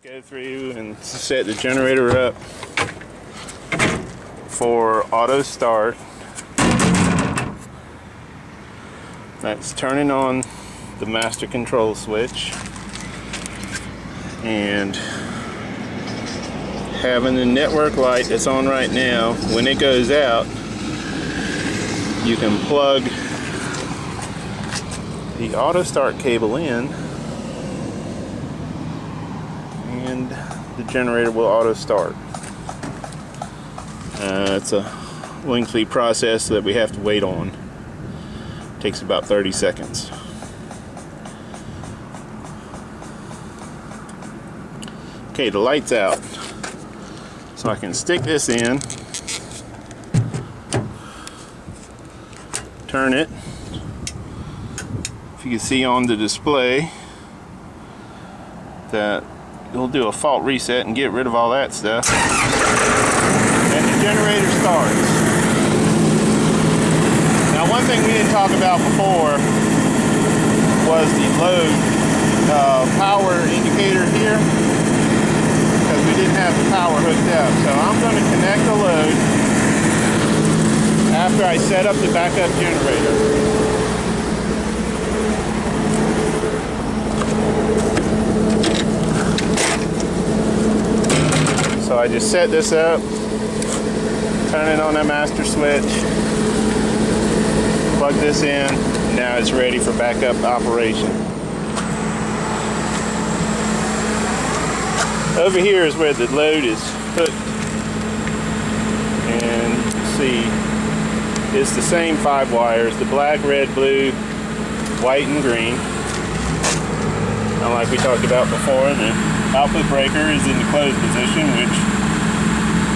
Go through and set the generator up for auto start. That's turning on the master control switch and having the network light that's on right now. When it goes out, you can plug the auto start cable in and the generator will auto start. It's a lengthy process that we have to wait on. It takes about 30 seconds. Okay, the light's out. So I can stick this in, turn it. If you can see on the display that it'll do a fault reset and get rid of all that stuff. And the generator starts. Now, one thing we didn't talk about before was the load power indicator here, because we didn't have the power hooked up. So I'm going to connect the load after I set up the backup generator. So I just set this up, turn it on that master switch, plug this in, now it's ready for backup operation. Over here is where the load is hooked, and see it's the same 5 wires, the black, red, blue, white, and green. Like we talked about before, the output breaker is in the closed position, which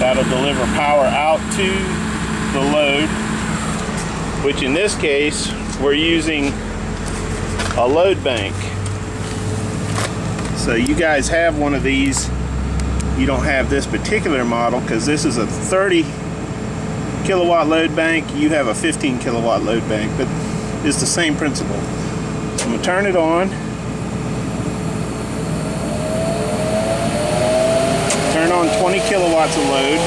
that'll deliver power out to the load, which in this case we're using a load bank. So you guys have one of these. You don't have this particular model because this is a 30 kilowatt load bank. You have a 15 kilowatt load bank, but it's the same principle. I'm going to turn it on. Turn on 20 kilowatts of load. I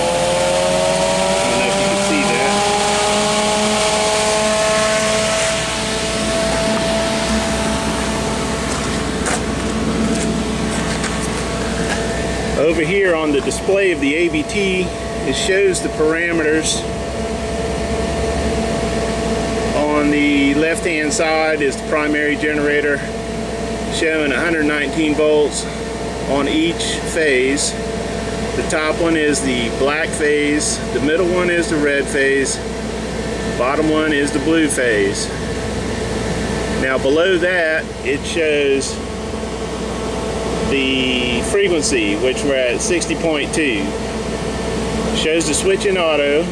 don't know if you can see that. Over here on the display of the ABT, it shows the parameters. On the left-hand side is the primary generator, showing 119 volts on each phase. The top one is the black phase, the middle one is the red phase, bottom one is the blue phase. Now below that it shows the frequency, which we're at 60.2. Shows the switch in auto.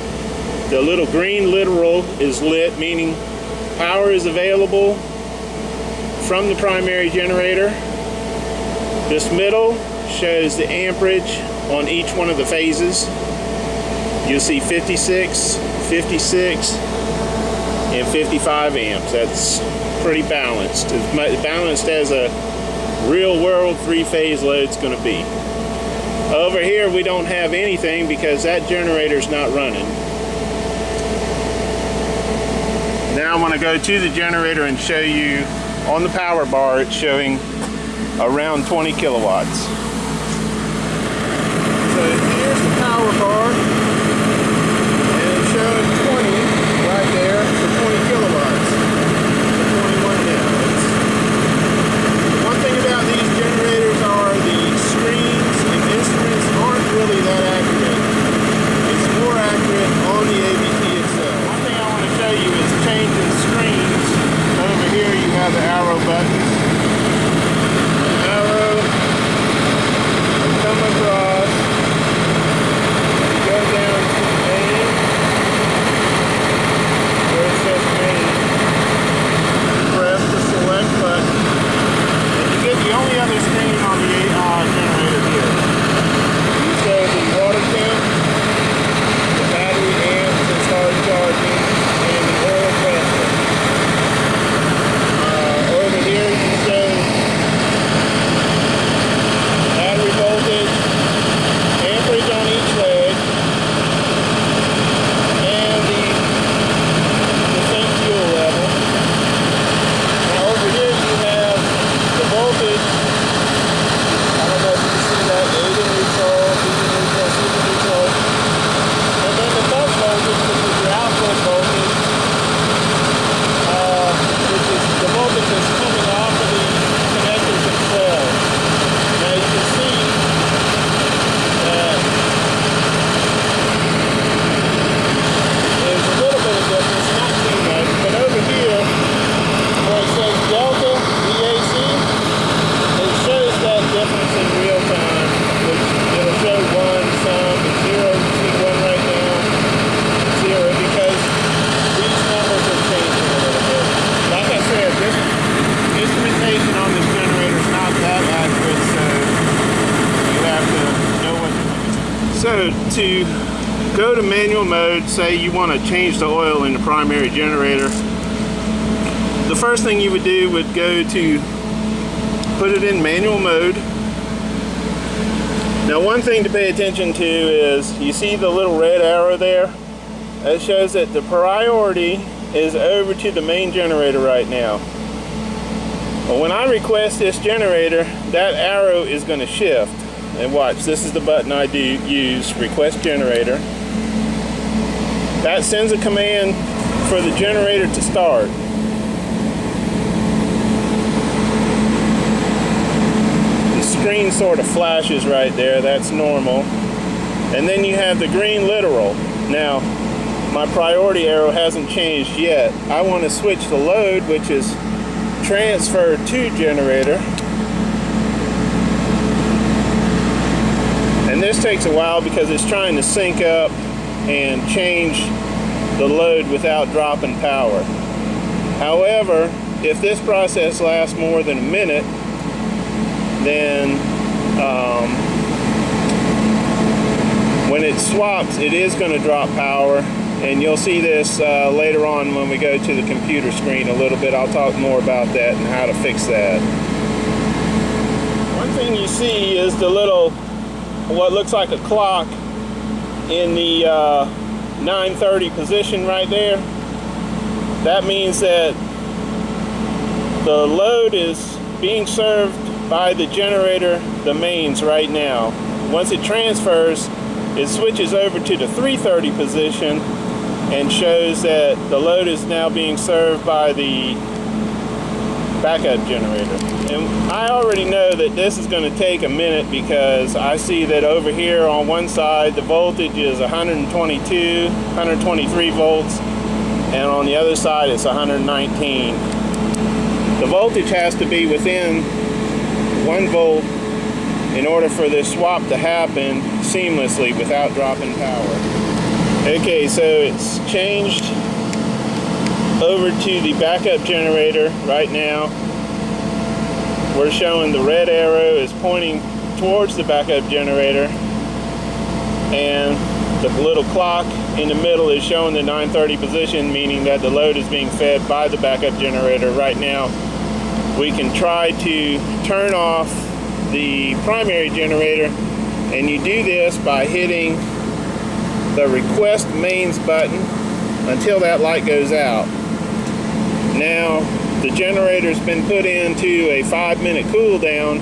The little green literal is lit, meaning power is available from the primary generator. This middle shows the amperage on each one of the phases. You'll see 56, 56, and 55 amps. That's pretty balanced. As balanced as a real world 3-phase load's going to be. Over here we don't have anything because that generator's not running. Now I want to go to the generator and show you on the power bar it's showing around 20 kilowatts. So here's the power bar, and it's showing 20 right there for 20 kilowatts, for 21 now. One thing about these generators are the screens and instruments aren't really that accurate. It's more accurate on the ABT itself. One thing I want to show you is changing screens. Over here you have the arrow buttons. Arrow, So to go to manual mode, say you want to change the oil in the primary generator, the first thing you would do would go to put it in manual mode. Now one thing to pay attention to is you see the little red arrow there? That shows that the priority is over to the main generator right now. But when I request this generator, that arrow is going to shift. And watch, this is the button I do use, request generator. That sends a command for the generator to start. The screen sort of flashes right there, that's normal. And then you have the green literal. Now, my priority arrow hasn't changed yet. I want to switch the load, which is transfer to generator. And this takes a while because it's trying to sync up and change the load without dropping power. However, if this process lasts more than a minute, then when it swaps, it is going to drop power. And you'll see this later on when we go to the computer screen a little bit. I'll talk more about that and how to fix that. One thing you see is the little, what looks like a clock in the 9:30 position right there. That means that the load is being served by the generator, the mains, right now. Once it transfers, it switches over to the 3:30 position and shows that the load is now being served by the backup generator. And I already know that this is going to take a minute because I see that over here on one side the voltage is 122, 123 volts, and on the other side it's 119. The voltage has to be within 1 volt in order for this swap to happen seamlessly without dropping power. Okay, so it's changed over to the backup generator right now. We're showing the red arrow is pointing towards the backup generator, and the little clock in the middle is showing the 9:30 position, meaning that the load is being fed by the backup generator right now. We can try to turn off the primary generator, and you do this by hitting the request mains button until that light goes out. Now the generator's been put into a 5-minute cool down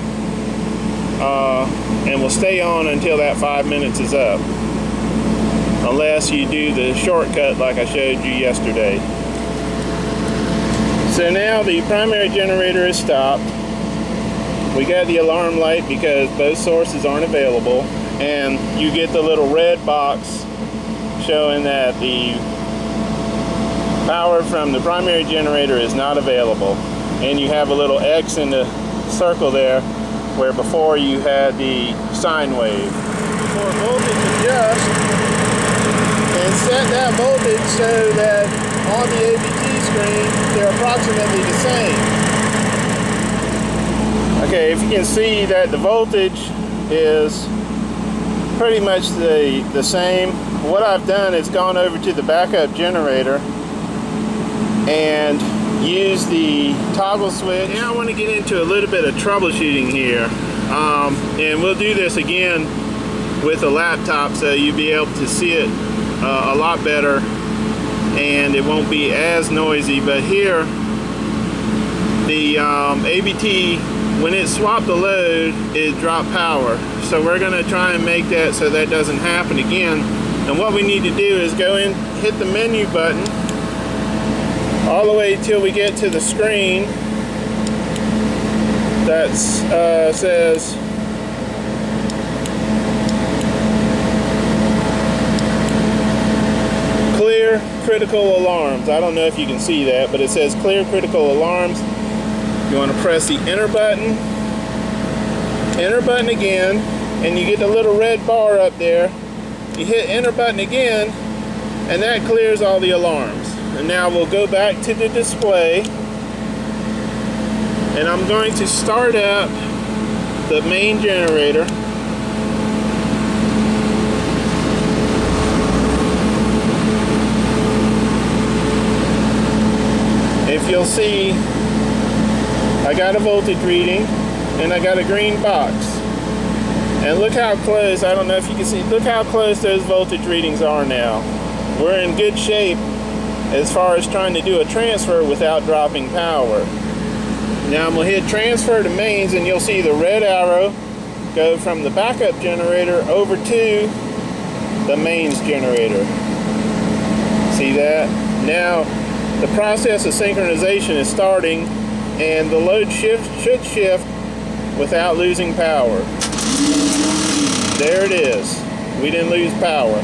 and will stay on until that 5 minutes is up, unless you do the shortcut like I showed you yesterday. So now the primary generator is stopped. We got the alarm light because both sources aren't available, and you get the little red box showing that the power from the primary generator is not available, and you have a little X in the circle there where before you had the sine wave. For voltage adjust and set that voltage so that on the ABT screen they're approximately the same. Okay, if you can see that the voltage is pretty much the same, what I've done is gone over to the backup generator and use the toggle switch. Now I want to get into a little bit of troubleshooting here, and we'll do this again with a laptop so you'll be able to see it a lot better and it won't be as noisy. But here the ABT, when it swapped the load, it dropped power, so we're going to try and make that so that doesn't happen again. And what we need to do is go in, hit the menu button all the way till we get to the screen that says clear critical alarms. I don't know if you can see that, but it says clear critical alarms. You want to press the enter button again, and you get the little red bar up there. You hit enter button again, and that clears all the alarms. And now we'll go back to the display, and I'm going to start up the main generator. if you'll see, I got a voltage reading and I got a green box. And look how close, I don't know if you can see, look how close those voltage readings are now. We're in good shape as far as trying to do a transfer without dropping power. Now I'm going to hit transfer to mains and you'll see the red arrow go from the backup generator over to the mains generator. See that? Now the process of synchronization is starting and the load should shift without losing power. There it is. We didn't lose power.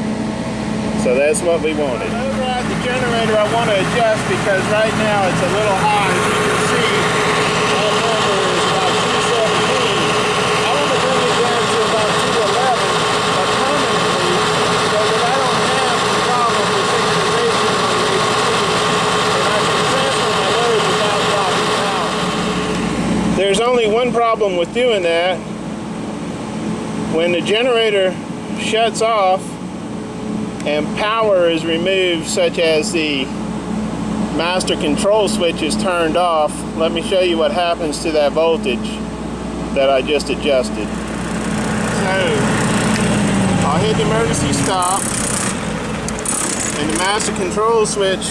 So that's what we wanted. Over at the generator I want to adjust because right now it's a little high. As you can see, that number is about 217. I want to bring it down to about 211, but permanently, so that I don't have the problem with synchronization on the APC, and I can transfer my load without dropping power. There's only one problem with doing that. When the generator shuts off and power is removed, such as the master control switch is turned off, let me show you what happens to that voltage that I just adjusted. So I'll hit the emergency stop and the master control switch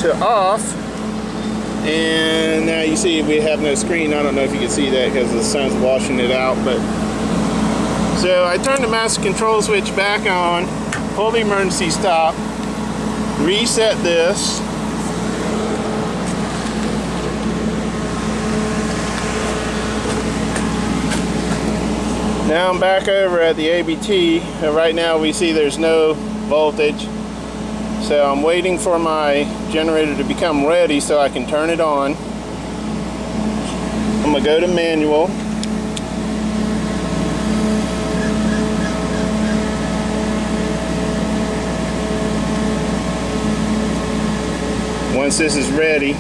to off, and now you see we have no screen. I don't know if you can see that because the sun's washing it out, but so I turn the master control switch back on, pull the emergency stop, reset this, now I'm back over at the ABT, and right now we see there's no voltage, so I'm waiting for my generator to become ready so I can turn it on. I'm going to go to manual. Once this is ready,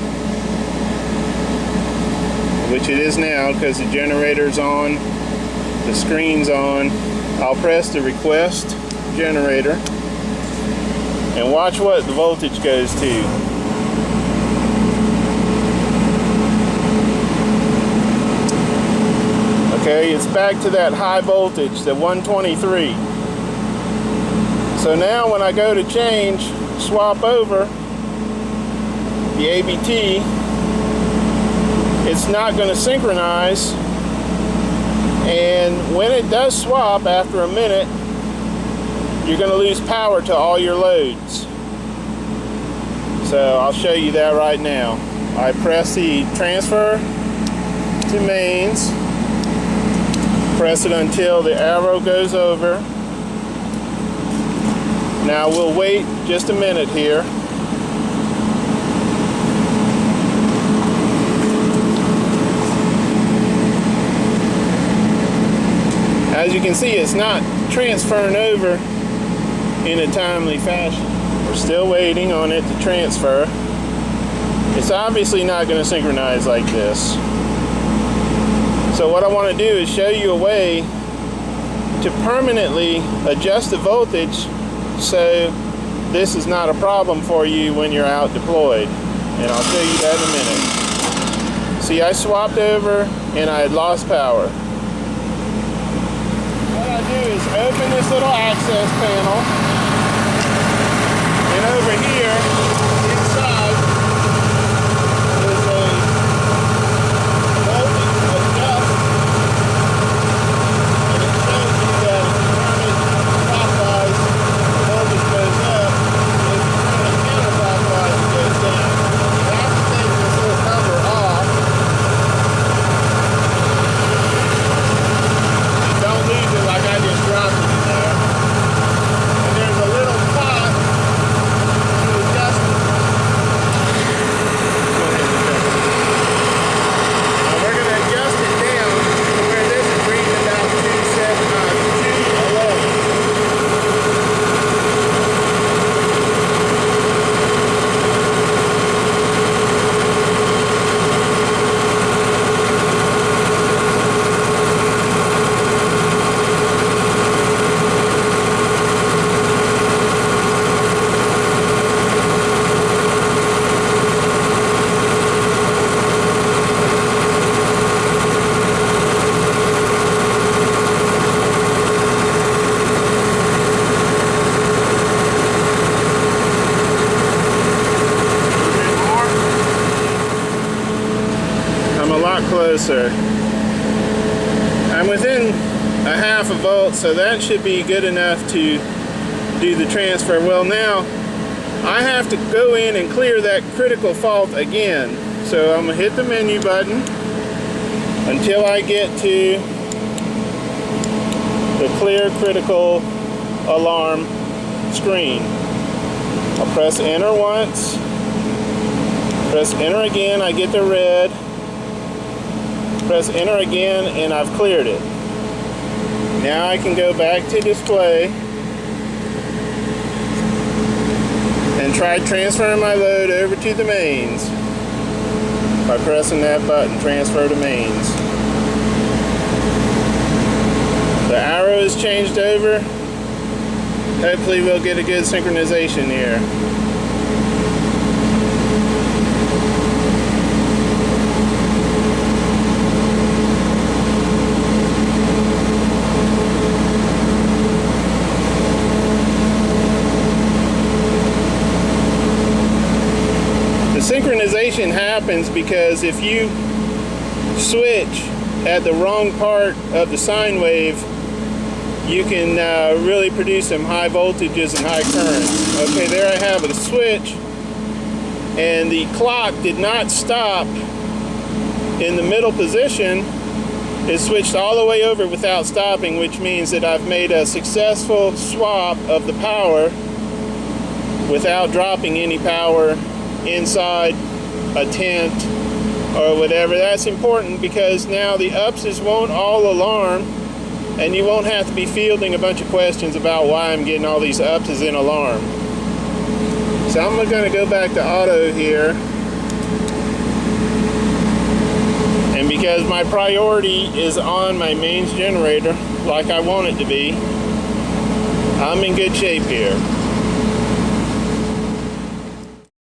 which it is now because the generator's on, the screen's on, I'll press the request generator and watch what the voltage goes to. Okay, it's back to that high voltage, the 123. So now when I go to change, swap over the ABT, it's not going to synchronize, and when it does swap after a minute, you're going to lose power to all your loads. So I'll show you that right now. I press the transfer to mains, press it until the arrow goes over. Now we'll wait just a minute here. As you can see, it's not transferring over in a timely fashion. We're still waiting on it to transfer. It's obviously not going to synchronize like this. So what I want to do is show you a way to permanently adjust the voltage so this is not a problem for you when you're out deployed. And I'll show you that in a minute. See, I swapped over and I had lost power. What I do is open this little access panel, and over here inside is a voltage adjust, and it shows you that if you turn it clockwise, the voltage goes up, if you turn it counterclockwise, it goes down. You have to take this little cover off. Don't leave it like I just dropped it in there. And sir. I'm within a half a volt, so that should be good enough to do the transfer. Well, now I have to go in and clear that critical fault again. So I'm gonna hit the menu button until I get to the clear critical alarm screen. I'll press enter once, press enter again, I get the red, press enter again, and I've cleared it. Now I can go back to display and try transferring my load over to the mains by pressing that button, transfer to mains. The arrow is changed over. Hopefully we'll get a good synchronization here. The synchronization happens because if you switch at the wrong part of the sine wave, you can really produce some high voltages and high currents. Okay, there I have a switch, and the clock did not stop in the middle position. It switched all the way over without stopping, which means that I've made a successful swap of the power without dropping any power inside a tent or whatever. That's important because now the UPSes won't all alarm, and you won't have to be fielding a bunch of questions about why I'm getting all these UPSes in alarm. So I'm going to go back to auto here. And because my priority is on my mains generator, like I want it to be, I'm in good shape here.